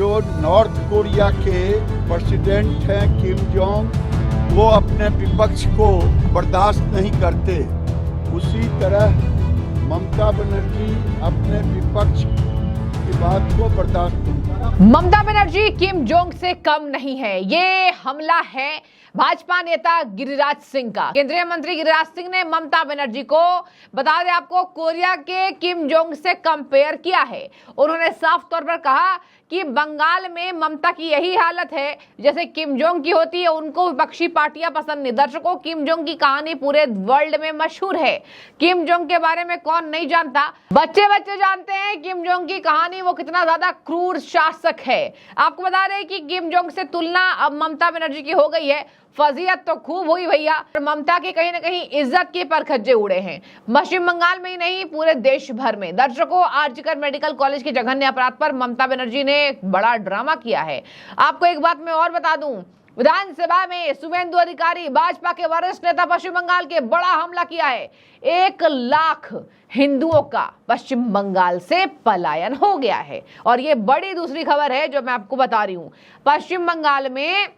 जो north Korea के president हैं किम जोंग, वो अपने विपक्ष को बर्दाश्त नहीं करते, उसी तरह ममता बनर्जी अपने विपक्ष की बात को बर्दाश्त नहीं करते। ममता बनर्जी किम जोंग से कम नहीं है। ये हमला है भाजपा नेता गिरिराज सिंह का। केंद्रीय मंत्री गिरिराज सिंह ने ममता बनर्जी को, बता दें आपको, कोरिया के किम जोंग से कंपेयर किया है। उन्होंने साफ तौर पर कहा कि बंगाल में ममता की यही हालत है जैसे किम जोंग की होती है। उनको विपक्षी पार्टियां पसंद नहीं। दर्शकों, किम जोंग की कहानी पूरे वर्ल्ड में मशहूर है। किम जोंग के बारे में कौन नहीं जानता, बच्चे बच्चे जानते हैं किम जोंग की कहानी, वो कितना ज्यादा क्रूर शासक है। आपको बता दें कि किम जोंग से तुलना अब ममता बनर्जी की हो गई है। फजीयत तो खूब हुई भैया, ममता के कहीं ना कहीं इज्जत के परखच्चे उड़े हैं, पश्चिम बंगाल में ही नहीं पूरे देश भर में। दर्शकों, आरजीकर मेडिकल कॉलेज के जघन्य अपराध पर ममता बनर्जी ने एक बड़ा ड्रामा किया है। आपको एक बात मैं और बता दूं, विधानसभा में शुभेंदु अधिकारी, भाजपा के वरिष्ठ नेता पश्चिम बंगाल के, बड़ा हमला किया है। 1 लाख हिंदुओं का पश्चिम बंगाल से पलायन हो गया है। और ये बड़ी दूसरी खबर है जो मैं आपको बता रही हूं। पश्चिम बंगाल में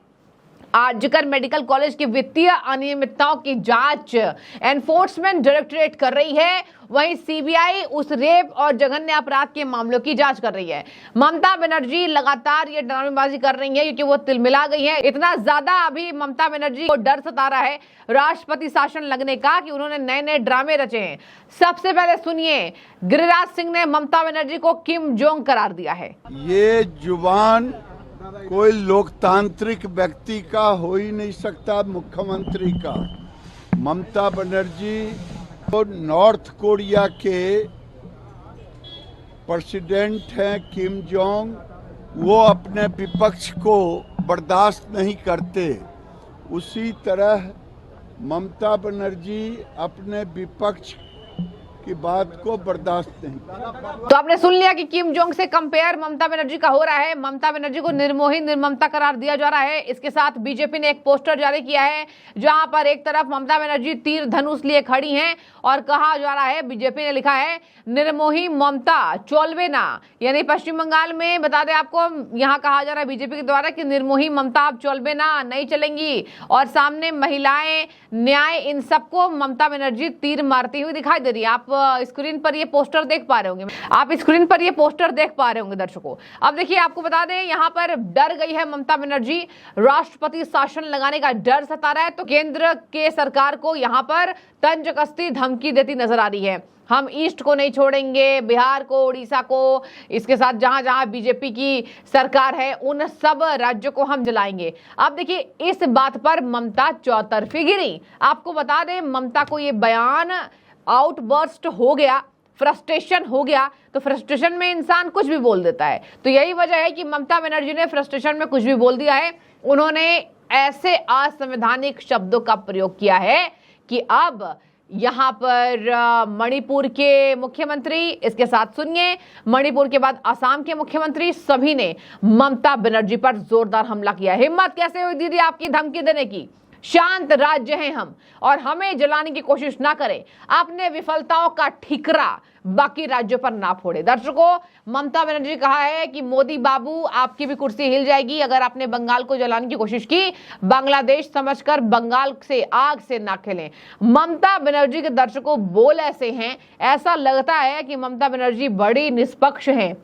आरजीकर मेडिकल कॉलेज की वित्तीय अनियमितताओं की जांच एनफोर्समेंट डायरेक्टरेट कर रही है, वहीं सीबीआई उस रेप और जघन्य अपराध के मामलों की जांच कर रही है। ममता बनर्जी लगातार ये ड्रामेबाजी कर रही है क्योंकि वो तिलमिला गई है। इतना ज्यादा अभी ममता बनर्जी को डर सता रहा है राष्ट्रपति शासन लगने का कि उन्होंने नए नए ड्रामे रचे हैं। सबसे पहले सुनिए, गिरिराज सिंह ने ममता बनर्जी को किम जोंग करार दिया है। ये जुबान कोई लोकतांत्रिक व्यक्ति का हो ही नहीं सकता, मुख्यमंत्री का। ममता बनर्जी तो नॉर्थ कोरिया के प्रेसिडेंट हैं किम जोंग, वो अपने विपक्ष को बर्दाश्त नहीं करते, उसी तरह ममता बनर्जी अपने विपक्ष की बात को बर्दाश्त नहीं। तो आपने सुन लिया कि किम जोंग से कंपेयर ममता बनर्जी का हो रहा है। ममता बनर्जी को निर्मोही, निर्ममता करार दिया जा रहा है। इसके साथ बीजेपी ने एक पोस्टर जारी किया है जहां पर एक तरफ ममता बनर्जी तीर धनुष लिए खड़ी हैं और कहा जा रहा है, बीजेपी ने लिखा है, निर्मोही ममता चोलवे ना। यानी पश्चिम बंगाल में बता दें आपको, यहां कहा जा रहा है बीजेपी के द्वारा कि निर्मोही ममता अब चोलवे ना नहीं चलेंगी। और सामने महिलाएं, न्याय, इन सबको ममता बनर्जी तीर मारती हुई दिखाई दे रही है। आप स्क्रीन पर ये पोस्टर देख पा रहे होंगे, दर्शकों। अब देखिए, आपको बता दें, यहाँ पर डर गई है ममता बनर्जी, राष्ट्रपति शासन लगाने का डर सता रहा है। तो केंद्र के सरकार को यहाँ पर तंजकस्ती धमकी देती नजर आ रही है। हम ईस्ट को नहीं छोड़ेंगे, बिहार को, उड़ीसा को, इसके साथ जहां जहां बीजेपी की सरकार है उन सब राज्यों को हम जलाएंगे। अब देखिए, इस बात पर ममता चौतरफी गिरी। आपको बता दें, ममता को ये बयान आउटबर्स्ट हो गया, फ्रस्ट्रेशन हो गया। तो फ्रस्ट्रेशन में इंसान कुछ भी बोल देता है। तो यही वजह है कि ममता बनर्जी ने फ्रस्ट्रेशन में कुछ भी बोल दिया है। उन्होंने ऐसे असंवैधानिक शब्दों का प्रयोग किया है कि अब यहां पर मणिपुर के मुख्यमंत्री, इसके साथ सुनिए, मणिपुर के बाद असम के मुख्यमंत्री, सभी ने ममता बनर्जी पर जोरदार हमला किया। हिम्मत कैसे हुई दीदी आपकी धमकी देने की? शांत राज्य हैं हम, और हमें जलाने की कोशिश ना करें। अपने विफलताओं का ठिकरा बाकी राज्यों पर ना फोड़े। दर्शकों, ममता बनर्जी कहा है कि मोदी बाबू, आपकी भी कुर्सी हिल जाएगी अगर आपने बंगाल को जलाने की कोशिश की। बांग्लादेश समझकर बंगाल से आग से ना खेलें। ममता बनर्जी के दर्शकों बोल ऐसे हैं, ऐसा लगता है कि ममता बनर्जी बड़ी निष्पक्ष हैं।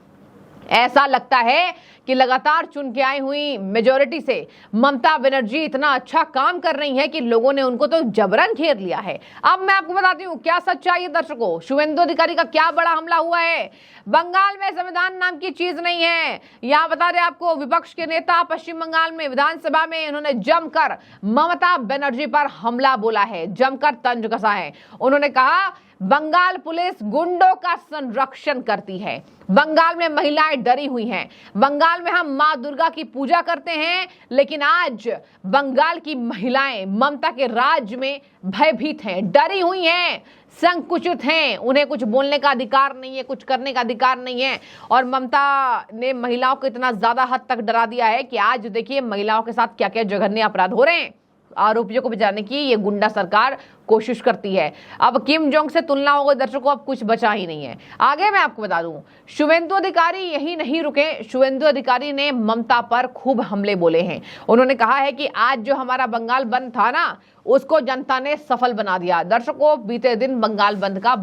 ऐसा लगता है कि लगातार चुन के आई हुई मेजोरिटी से ममता बनर्जी इतना अच्छा काम कर रही है कि लोगों ने उनको तो जबरन घेर लिया है। अब मैं आपको बताती हूँ क्या सच्चाई है। दर्शकों, शुभेंदु अधिकारी का क्या बड़ा हमला हुआ है। बंगाल में संविधान नाम की चीज नहीं है। यहाँ बता रहे आपको, विपक्ष के नेता पश्चिम बंगाल में विधानसभा में उन्होंने जमकर ममता बनर्जी पर हमला बोला है, जमकर तंज कसा है। उन्होंने कहा, बंगाल पुलिस गुंडों का संरक्षण करती है, बंगाल में महिलाएं डरी हुई हैं, बंगाल में हम मां दुर्गा की पूजा करते हैं, लेकिन आज बंगाल की महिलाएं ममता के राज में भयभीत हैं, डरी हुई हैं, संकुचित हैं, उन्हें कुछ बोलने का अधिकार नहीं है, कुछ करने का अधिकार नहीं है। और ममता ने महिलाओं को इतना ज्यादा हद तक डरा दिया है कि आज देखिए महिलाओं के साथ क्या क्या जघन्य अपराध हो रहे हैं। आरोपियों को बचाने की ये गुंडा सरकार कोशिश करती है। अब किम जोंग से तुलना होगी दर्शकों, अब कुछ बचा ही नहीं है। आगे मैं आपको बता दूं, शुवेंदु अधिकारी यही नहीं रुके। शुवेंदु अधिकारी ने ममता पर खूब हमले बोले हैं। उन्होंने कहा है कि आज जो हमारा बंगाल बंद था ना, उसको जनता ने सफल बना दिया। दर्शकों, बीते दिन बंगाल बंद का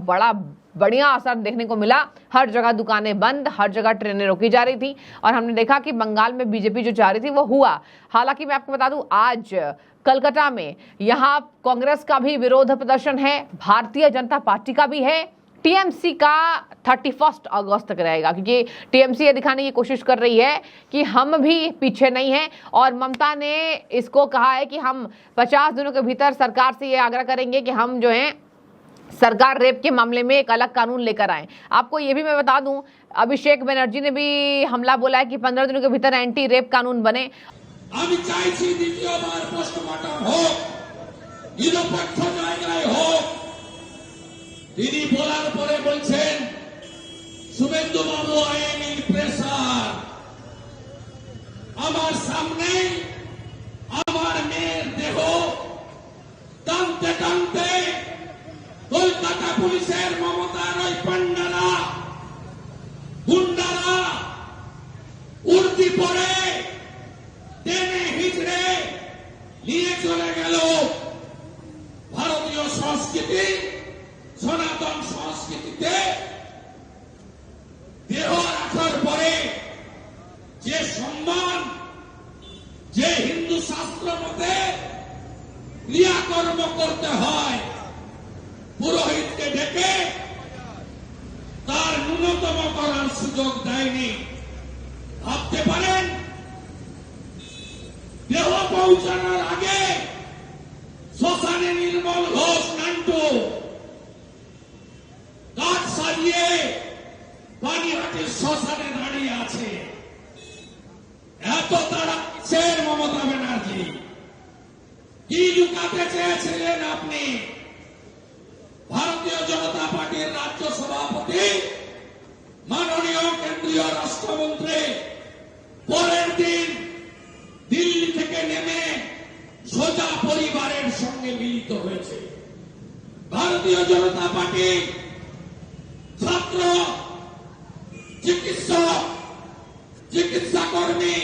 बढ़िया असर देखने को मिला। हर जगह दुकानें बंद, हर जगह ट्रेनें रोकी जा रही थी और हमने देखा कि बंगाल में बीजेपी जो चाह रही थी वो हुआ। हालांकि मैं आपको बता दूं, आज कलकत्ता में यहां कांग्रेस का भी विरोध प्रदर्शन है, भारतीय जनता पार्टी का भी है, टीएमसी का 31 अगस्त तक रहेगा, क्योंकि टीएमसी ये दिखाने की कोशिश कर रही है कि हम भी पीछे नहीं हैं। और ममता ने इसको कहा है कि हम 50 दिनों के भीतर सरकार से ये आग्रह करेंगे कि हम जो है सरकार रेप के मामले में एक अलग कानून लेकर आए। आपको ये भी मैं बता दूं, अभिषेक बनर्जी ने भी हमला बोला है कि 15 दिनों के भीतर एंटी रेप कानून बने। আমি চাইছি দ্বিতীয়বার পোস্টমর্টম হোক, নিরপেক্ষ জায়গায় হোক। তিনি বলার পরে বলছেন শুভেন্দু বাবু আইনি প্রেসার। আমার সামনে আমার মেয়ের দেহ টানতে টানতে কলকাতা পুলিশের মমতার ওই পান্ডারা গুন্ডারা উর্দি পরে টেনে হিচড়ে নিয়ে চলে গেল ভারতীয় সংস্কৃতি, সনাতন সংস্কৃতিতে দেহ রাখার পরে যে সম্মান, যে হিন্দু শাস্ত্র মতে ক্রিয়াকর্ম করতে হয়, পুরোহিতকে ডেকে তার ন্যূনতম করার সুযোগ দেয়নি। ভাবতে পারেন দেহ পৌঁছানোর আগে শ্মশানে নির্মল ঘোষ নান্টু কাঠ সাজিয়ে পানিহাটির শ্মশানে দাঁড়িয়ে আছে। এত তারা কিসের মমতা ব্যানার্জি? কি লুকাতে চেয়েছিলেন আপনি? ভারতীয় জনতা পার্টির রাজ্য সভাপতি মাননীয় কেন্দ্রীয় রাষ্ট্রমন্ত্রী পরের দিন দিল্লি থেকে নেমে সোজা পরিবারের সঙ্গে মিলিত হয়েছে। ভারতীয় জনতা পার্টি ছাত্র, চিকিৎসক, চিকিৎসাকর্মী,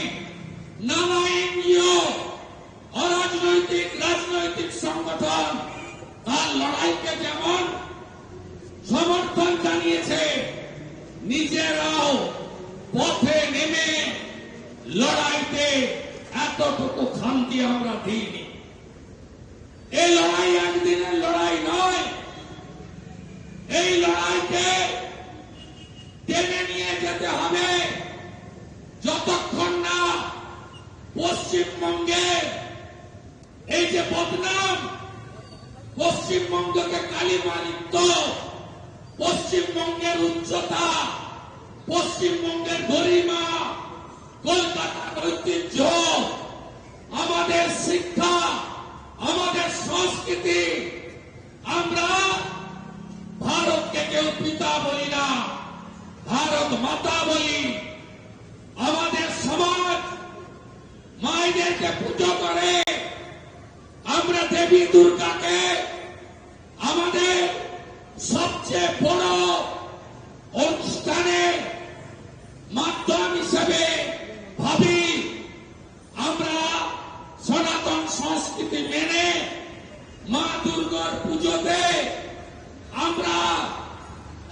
নানা এনজিও, অরাজনৈতিক রাজনৈতিক সংগঠন তার লড়াইকে যেমন সমর্থন জানিয়েছে, নিজেরাও পথে নেমে লড়াইতে এতটুকু খামতি আমরা দিইনি। এই লড়াই একদিনের লড়াই নয়। এই লড়াইকে টেনে নিয়ে যেতে হবে যতক্ষণ না পশ্চিমবঙ্গের এই যে বদনাম, পশ্চিমবঙ্গকে কালিমালিপ্ত, পশ্চিমবঙ্গের উচ্চতা, পশ্চিমবঙ্গের গরিমা, কলকাতার ঐতিহ্য, আমাদের শিক্ষা, আমাদের সংস্কৃতি, আমরা ভারতকে কেউ পিতা বলি না, ভারত মাতা বলি। আমাদের সমাজ মায়েদেরকে পুজো করে, আমরা দেবী দুর্গাকে আমাদের সবচেয়ে বড় অনুষ্ঠানের মাধ্যম হিসেবে ভাবি। আমরা সনাতন সংস্কৃতি মেনে মা দুর্গার পুজোতে আমরা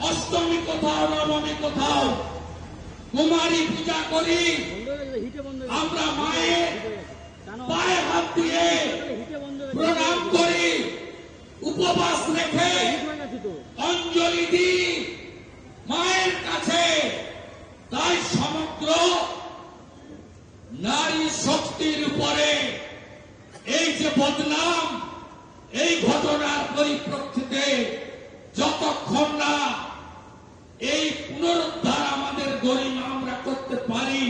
অষ্টমী কোথাও, নবমী কোথাও কুমারী পূজা করি। আমরা মায়ের পায়ে হাত দিয়ে প্রণাম করি, উপবাস রেখে অঞ্জলি দিই মায়ের কাছে। তাই সমগ্র নারী শক্তির উপরে এই যে বদনাম, এই ঘটনার পরিপ্রেক্ষিতে যতক্ষণ না এই পুনরুদ্ধার আমাদের গরিমা আমরা করতে পারি,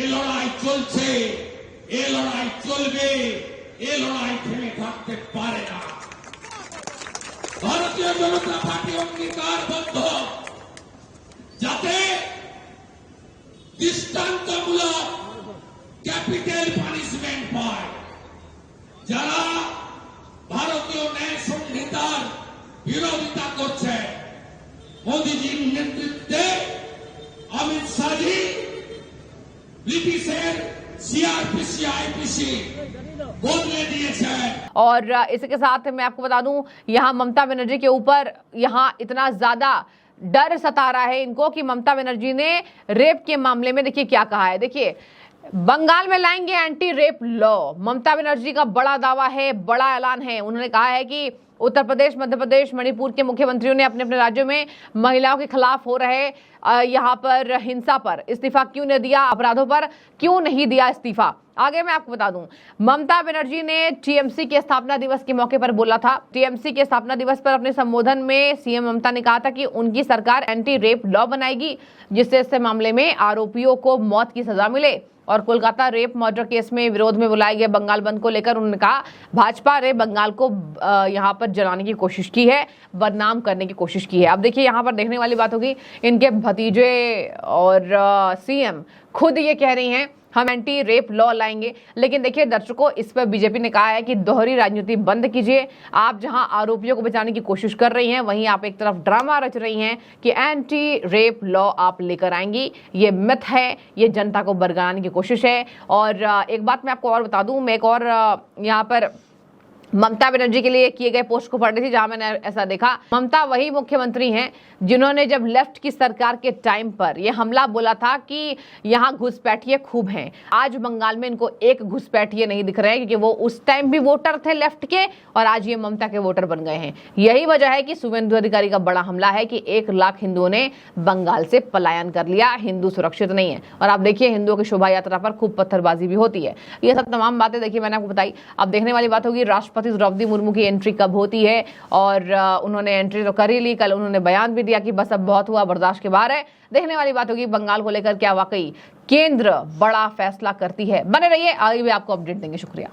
এ লড়াই চলছে, এ লড়াই চলবে, এ লড়াই থেমে থাকতে পারে না। ভারতীয় জনতা পার্টি অঙ্গীকারবদ্ধ যাতে দৃষ্টান্তমূলক ক্যাপিটাল পানিশমেন্ট পায়, যারা ভারতীয় ন্যায় সংহিতার বিরোধিতা করছে মোদিজির নেতৃত্বে অমিত শাহজি ব্রিটিশের সিআরপিসি আইপিসি বদলে দিয়েছেন। और इसके साथ मैं आपको बता दूं, यहाँ ममता बनर्जी के ऊपर यहाँ इतना ज्यादा डर सता रहा है इनको कि ममता बनर्जी ने रेप के मामले में देखिए क्या कहा है। देखिए, बंगाल में लाएंगे anti rape law, Mamata Banerjee का बड़ा दावा है, बड़ा ऐलान है। उन्होंने कहा है कि उत्तर प्रदेश, मध्य प्रदेश, मणिपुर के मुख्यमंत्रियों ने अपने अपने राज्यों में महिलाओं के खिलाफ हो रहे यहाँ पर हिंसा पर इस्तीफा क्यों नहीं दिया, अपराधों पर क्यों नहीं दिया इस्तीफा। आगे मैं आपको बता दूं, ममता बनर्जी ने टीएमसी के स्थापना दिवस के मौके पर बोला था। टीएमसी के स्थापना दिवस पर अपने संबोधन में सीएम ममता ने कहा था कि उनकी सरकार एंटी रेप लॉ बनाएगी जिससे इस मामले में आरोपियों को मौत की सजा मिले। और कोलकाता रेप मर्डर केस में विरोध में बुलाए गए बंगाल बंद को लेकर उन्होंने कहा भाजपा ने बंगाल को यहाँ पर जलाने की कोशिश की है, बदनाम करने की कोशिश की है। अब देखिए, यहाँ पर देखने वाली बात होगी, इनके भतीजे और सीएम खुद ये कह रही हैं हम एंटी रेप लॉ लाएंगे। लेकिन देखिए दर्शकों, इस पर बीजेपी ने कहा है कि दोहरी राजनीति बंद कीजिए। आप जहां आरोपियों को बचाने की कोशिश कर रही हैं, वहीं आप एक तरफ ड्रामा रच रही हैं कि एंटी रेप लॉ आप लेकर आएंगी। ये मिथ है, ये जनता को बरगलाने की कोशिश है। और एक बात मैं आपको और बता दूं, मैं एक और यहाँ पर ममता बनर्जी के लिए किए गए पोस्ट को पढ़ रही थी जहां मैंने ऐसा देखा, ममता वही मुख्यमंत्री हैं जिन्होंने जब लेफ्ट की सरकार के टाइम पर यह हमला बोला था कि यहां घुसपैठिए खूब हैं। आज बंगाल में इनको एक घुसपैठिए नहीं दिख रहे हैं क्योंकि वो उस टाइम भी वोटर थे लेफ्ट के और आज ये ममता के वोटर बन गए हैं। यही वजह है कि शुभेंदु अधिकारी का बड़ा हमला है कि 1 लाख हिंदुओं ने बंगाल से पलायन कर लिया, हिंदू सुरक्षित नहीं है। और आप देखिए, हिंदुओं की शोभा यात्रा पर खूब पत्थरबाजी भी होती है। ये सब तमाम बातें देखिए मैंने आपको बताई। अब देखने वाली बात होगी राष्ट्रपति द्रौपदी मुर्मू की एंट्री कब होती है। और उन्होंने एंट्री तो कर ही ली, कल उन्होंने बयान भी दिया कि बस अब बहुत हुआ, बर्दाश्त के बाहर है। देखने वाली बात होगी बंगाल को लेकर क्या वाकई केंद्र बड़ा फैसला करती है। बने रहिए, आगे भी आपको अपडेट देंगे। शुक्रिया।